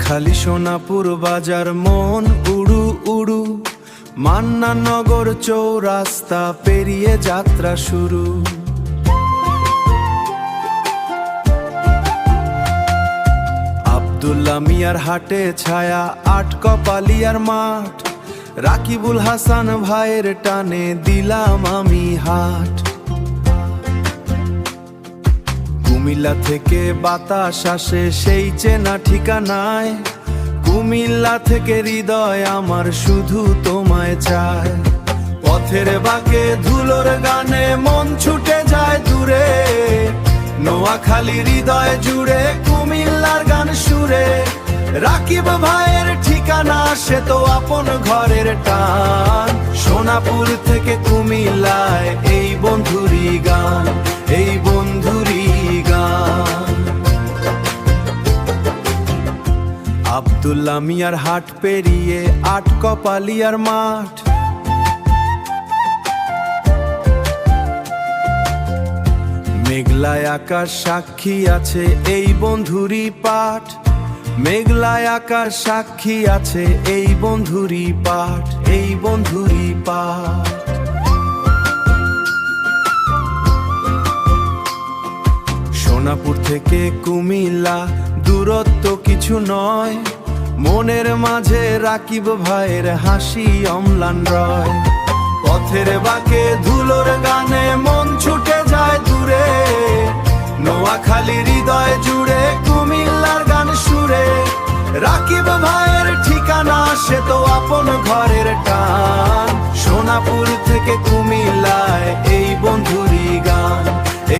খালি সোনাপুর বাজার মন উড়ু উড়ু, মান্নানগর চৌরাস্তা পেরিয়ে যাত্রা শুরু। আব্দুল্লাহ মিয়ার হাটে ছায়া, আটকপালিয়ার মাঠ, রাকিবুল হাসান ভাইয়ের টানে দিলাম আমি হাট। কুমিল্লা থেকে বাতাস আসে সেই চেনা ঠিকানায়, কুমিল্লা থেকে হৃদয় আমার শুধু তোমায় চায়। পথের বাঁকে ধুলোর গানে মন ছুটে যায় দূরে, নোয়াখালী হৃদয় জুড়ে কুমিল্লার গান সুরে। রাকিব ভাইয়ের ঠিকানা সে তো আপন ঘরের টান, সোনাপুর থেকে কুমিল্লায় এই বন্ধুরই গান, এই বন্ধুরই গান। আব্দুল্লাহ মিয়ার হাট পেরিয়ে আটকপালিয়ার মাঠ, মেঘলায় আকাশ সাক্ষী আছে এই বন্ধুরই পাঠ, মেঘলায় আকাশ সাক্ষী আছে এই বন্ধুরই পাঠ, এই বন্ধুরই পাঠ। সোনাপুর থেকে কুমিল্লা দূরত্ব কিছু নয়, মনের মাঝে রাকিব ভাইয়ের হাসি অম্লান রয়। পথের বাঁকে ধুলোর গানে মন ছুটে যায় দূরে, নোয়াখালী হৃদয় জুড়ে কুমিল্লার গান সুরে। রাকিব ভাইয়ের ঠিকানা সে তো আপন ঘরের টান, সোনাপুর থেকে কুমিল্লা